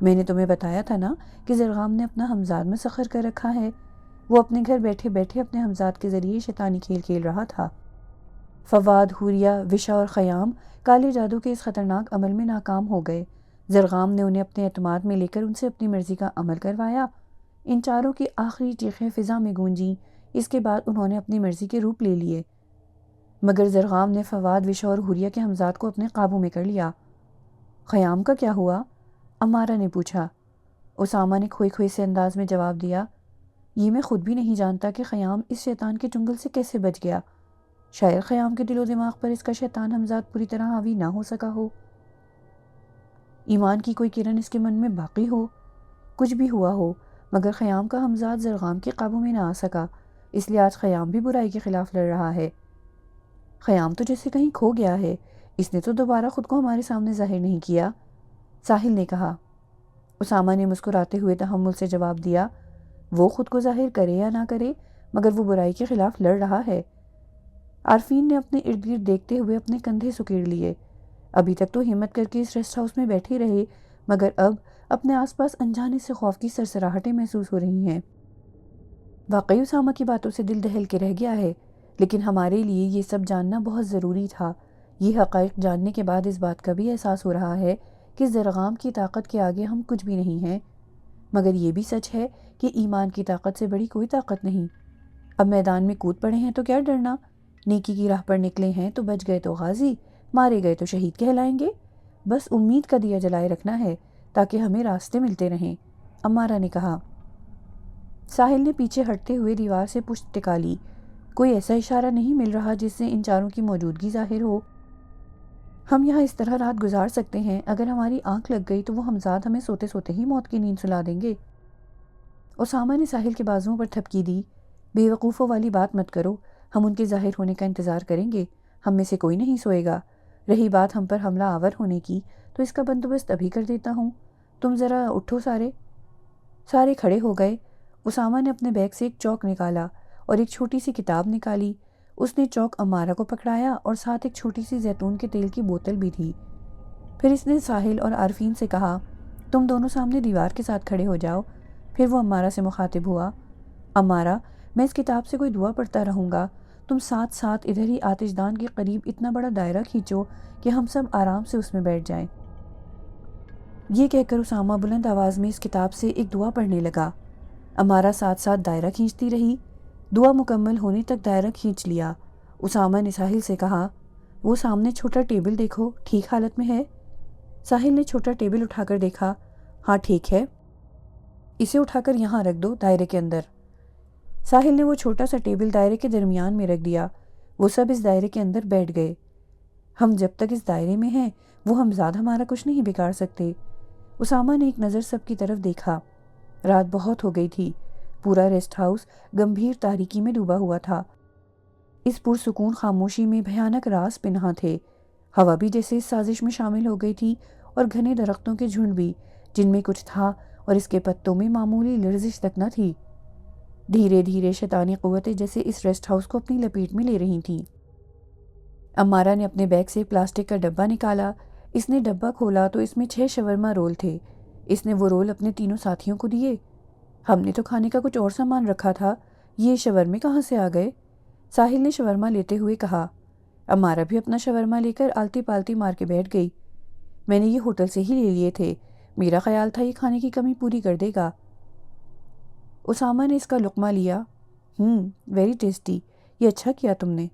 میں نے تمہیں بتایا تھا نا کہ زرغام نے اپنا ہمزاد مسخر کر رکھا ہے۔ وہ اپنے گھر بیٹھے بیٹھے اپنے ہمزاد کے ذریعے شیطانی کھیل کھیل رہا تھا۔ فواد، حوریہ، وشا اور خیام کالے جادو کے اس خطرناک عمل میں ناکام ہو گئے۔ زرغام نے انہیں اپنے اعتماد میں لے کر ان سے اپنی مرضی کا عمل کروایا۔ ان چاروں کی آخری چیخیں فضا میں گونجیں۔ اس کے بعد انہوں نے اپنی مرضی کے روپ لے لیے، مگر زرغام نے فواد، وشا اور حوریہ کے ہمزاد کو اپنے قابو میں کر لیا۔ خیام کا کیا ہوا؟ امارہ نے پوچھا۔ اسامہ نے کھوئے سے انداز میں جواب دیا، یہ میں خود بھی نہیں جانتا کہ خیام اس شیطان کے چنگل سے کیسے بچ گیا۔ شاید خیام کے دل و دماغ پر اس کا شیطان ہمزاد پوری طرح حاوی نہ ہو سکا ہو، ایمان کی کوئی کرن اس کے من میں باقی ہو، کچھ بھی ہوا ہو، مگر خیام کا ہمزاد زرغام کے قابو میں نہ آ سکا، اس لیے آج خیام بھی برائی کے خلاف لڑ رہا ہے۔ خیام تو جیسے کہیں کھو گیا ہے، اس نے تو دوبارہ خود کو ہمارے سامنے ظاہر نہیں کیا، ساحل نے کہا۔ اسامہ نے مسکراتے ہوئے تحمل سے جواب دیا، وہ خود کو ظاہر کرے یا نہ کرے، مگر وہ برائی کے خلاف لڑ رہا ہے۔ عارفین نے اپنے ارد گرد دیکھتے ہوئے اپنے کندھے سکیڑ لیے۔ ابھی تک تو ہمت کر کے اس ریسٹ ہاؤس میں بیٹھے رہے، مگر اب اپنے آس پاس انجانے سے خوف کی سرسراہٹیں محسوس ہو رہی ہیں۔ واقعی اسامہ کی باتوں سے دل دہل کے رہ گیا ہے، لیکن ہمارے لیے یہ سب جاننا بہت ضروری تھا۔ یہ حقائق جاننے کے بعد اس بات کا بھی احساس ہو رہا ہے کہ زرغام کی طاقت کے آگے ہم کچھ بھی نہیں ہیں، مگر یہ بھی سچ ہے کہ ایمان کی طاقت سے بڑی کوئی طاقت نہیں۔ اب میدان میں کود پڑے ہیں تو کیا ڈرنا؟ نیکی کی راہ پر نکلے ہیں تو بچ گئے تو غازی، مارے گئے تو شہید کہلائیں گے۔ بس امید کا دیا جلائے رکھنا ہے تاکہ ہمیں راستے ملتے رہیں، امارہ نے کہا۔ ساحل نے پیچھے ہٹتے ہوئے دیوار سے پشت ٹکا لی۔ کوئی ایسا اشارہ نہیں مل رہا جس سے ان چاروں کی موجودگی ظاہر ہو۔ ہم یہاں اس طرح رات گزار سکتے ہیں، اگر ہماری آنکھ لگ گئی تو وہ ہمزاد ہمیں سوتے سوتے ہی موت کی نیند سلا دیں گے۔ اسامہ نے ساحل کے بازوؤں پر تھپکی دی، بے وقوفوں والی بات مت کرو، ہم ان کے ظاہر ہونے کا انتظار کریں گے، ہم میں سے کوئی نہیں سوئے گا۔ رہی بات ہم پر حملہ آور ہونے کی تو اس کا بندوبست ابھی کر دیتا ہوں، تم ذرا اٹھو۔ سارے کھڑے ہو گئے۔ اسامہ نے اپنے بیگ سے ایک چوک نکالا اور ایک چھوٹی سی کتاب نکالی۔ اس نے چوک امارہ کو پکڑایا اور ساتھ ایک چھوٹی سی زیتون کے تیل کی بوتل بھی تھی۔ پھر اس نے ساحل اور عارفین سے کہا، تم دونوں سامنے دیوار کے ساتھ کھڑے ہو جاؤ۔ پھر وہ امارہ سے مخاطب ہوا، امارہ، میں اس کتاب سے کوئی دعا پڑھتا رہوں گا، تم ساتھ ساتھ ادھر ہی آتش دان کے قریب اتنا بڑا دائرہ کھینچو کہ ہم سب آرام سے اس میں بیٹھ جائیں۔ یہ کہہ کر اسامہ بلند آواز میں اس کتاب سے ایک دعا پڑھنے لگا۔ امارہ ساتھ ساتھ دائرہ کھینچتی رہی۔ دعا مکمل ہونے تک دائرہ کھینچ لیا۔ اسامہ نے ساحل سے کہا، وہ سامنے چھوٹا ٹیبل دیکھو، ٹھیک حالت میں ہے؟ ساحل نے چھوٹا ٹیبل اٹھا کر دیکھا، ہاں ٹھیک ہے، اسے اٹھا کر یہاں رکھ دو، دائرے کے اندر۔ ساحل نے وہ چھوٹا سا ٹیبل دائرے کے درمیان میں رکھ دیا۔ وہ سب اس دائرے کے اندر بیٹھ گئے۔ ہم جب تک اس دائرے میں ہیں وہ ہمزاد ہمارا کچھ نہیں بگاڑ سکتے۔ اسامہ نے ایک نظر سب کی طرف دیکھا۔ رات بہت ہو گئی تھی، پورا ریسٹ ہاؤس گمبھیر تاریکی میں ڈوبا ہوا تھا۔ اس پرسکون خاموشی میں بھیانک راز پنہاں تھے۔ ہوا بھی جیسے اس سازش میں شامل ہو گئی تھی اور گھنے درختوں کے جھنڈ بھی، جن میں کچھ تھا اور اس کے پتوں میں معمولی لرزش تک نہ تھی۔ دھیرے دھیرے شیطانی قوتیں جیسے اس ریسٹ ہاؤس کو اپنی لپیٹ میں لے رہی تھیں۔ امارہ نے اپنے بیگ سے پلاسٹک کا ڈبہ نکالا۔ اس نے ڈبہ کھولا تو اس میں 6 شورما رول تھے۔ اس نے وہ رول اپنے تینوں ساتھیوں کو دیے۔ ہم نے تو کھانے کا کچھ اور سامان رکھا تھا، یہ شورمے کہاں سے آ گئے؟ ساحل نے شورما لیتے ہوئے کہا۔ امارہ بھی اپنا شورما لے کر آلتی پالتی مار کے بیٹھ گئی۔ میں نے یہ ہوٹل سے ہی لے لیے تھے، میرا خیال تھا یہ کھانے کی کمی پوری کر دے گا۔ اسامہ نے اس کا لقمہ لیا۔ ویری ٹیسٹی، یہ اچھا کیا تم نے۔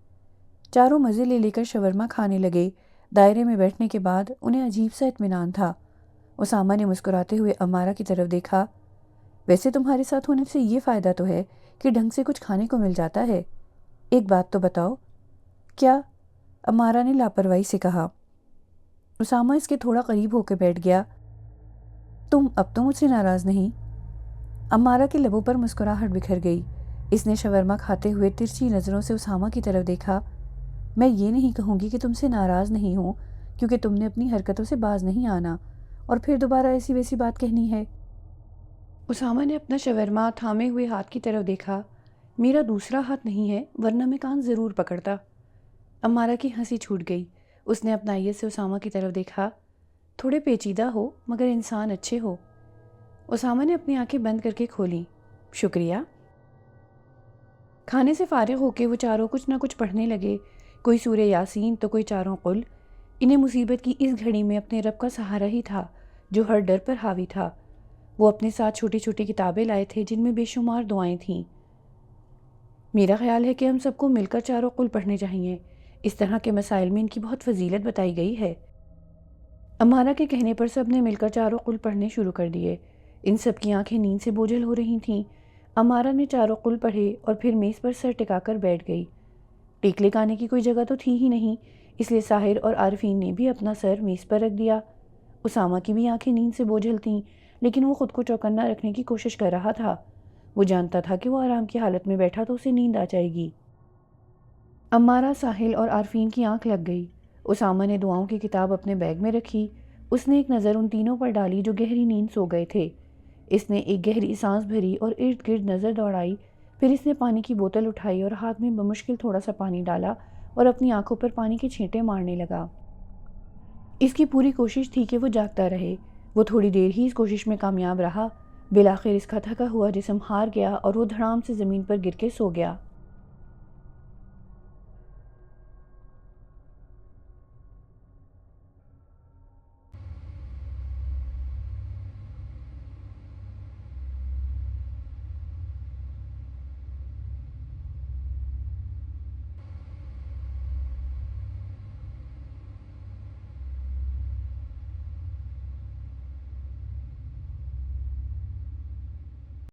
چاروں مزے لے کر شورما کھانے لگے۔ دائرے میں بیٹھنے کے بعد انہیں عجیب سا اطمینان تھا۔ اسامہ نے مسکراتے ہوئے امارہ کی طرف دیکھا۔ ویسے تمہارے ساتھ ہونے سے یہ فائدہ تو ہے کہ ڈھنگ سے کچھ کھانے کو مل جاتا ہے۔ ایک بات تو بتاؤ۔ کیا؟ امارہ نے لاپرواہی سے کہا۔ اسامہ اس کے تھوڑا قریب ہو کے بیٹھ گیا۔ تم اب تو مجھ سے ناراض نہیں؟ امارہ کے لبوں پر مسکراہٹ بکھر گئی۔ اس نے شورما کھاتے ہوئے ترچھی نظروں سے اسامہ کی طرف دیکھا۔ میں یہ نہیں کہوں گی کہ تم سے ناراض نہیں ہوں، کیونکہ تم نے اپنی حرکتوں سے باز نہیں آنا اور پھر دوبارہ ایسی ویسی بات کہنی ہے۔ اسامہ نے اپنا شورما تھامے ہوئے ہاتھ کی طرف دیکھا۔ میرا دوسرا ہاتھ نہیں ہے، ورنہ میں کان ضرور پکڑتا۔ امارہ کی ہنسی چھوٹ گئی۔ اس نے اپنائیت سے اسامہ کی طرف دیکھا۔ تھوڑے پیچیدہ ہو مگر انسان اچھے ہو۔ اسامہ نے اپنی آنکھیں بند کر کے کھولیں۔ شکریہ۔ کھانے سے فارغ ہو کے وہ چاروں کچھ نہ کچھ پڑھنے لگے، کوئی سورہ یاسین تو کوئی چاروں قل۔ انہیں مصیبت کی اس گھڑی میں اپنے رب کا سہارا ہی تھا جو ہر ڈر پر حاوی تھا۔ وہ اپنے ساتھ چھوٹی چھوٹی کتابیں لائے تھے جن میں بے شمار دعائیں تھیں۔ میرا خیال ہے کہ ہم سب کو مل کر چاروں قل پڑھنے چاہیے، اس طرح کے مسائل میں ان کی بہت فضیلت بتائی گئی ہے۔ امارہ کے کہنے پر سب نے مل کر چاروں قل پڑھنے شروع کر دیے۔ ان سب کی آنکھیں نیند سے بوجھل ہو رہی تھیں۔ امارہ نے چاروں قل پڑھے اور پھر میز پر سر ٹکا کر بیٹھ گئی۔ ٹیک لگانے کی کوئی جگہ تو تھی ہی نہیں، اس لیے ساحر اور عارفین نے بھی اپنا سر میز پر رکھ دیا۔ اسامہ کی بھی آنکھیں نیند سے بوجھل تھیں، لیکن وہ خود کو چوکنا رکھنے کی کوشش کر رہا تھا۔ وہ جانتا تھا کہ وہ آرام کی حالت میں بیٹھا تو اسے نیند آ جائے گی۔ امارہ، ساحل اور عارفین کی آنکھ لگ گئی۔ اسامہ نے دعاؤں کی کتاب اپنے بیگ میں رکھی۔ اس نے ایک نظر ان تینوں پر ڈالی جو گہری نیند سو گئے تھے۔ اس نے ایک گہری سانس بھری اور ارد گرد نظر دوڑائی۔ پھر اس نے پانی کی بوتل اٹھائی اور ہاتھ میں بمشکل تھوڑا سا پانی ڈالا اور اپنی آنکھوں پر پانی کے چھینٹے مارنے لگا۔ اس کی پوری کوشش تھی کہ وہ جاگتا رہے۔ وہ تھوڑی دیر ہی اس کوشش میں کامیاب رہا۔ بالآخر اس کا تھکا ہوا جسم ہار گیا اور وہ دھڑام سے زمین پر گر کے سو گیا۔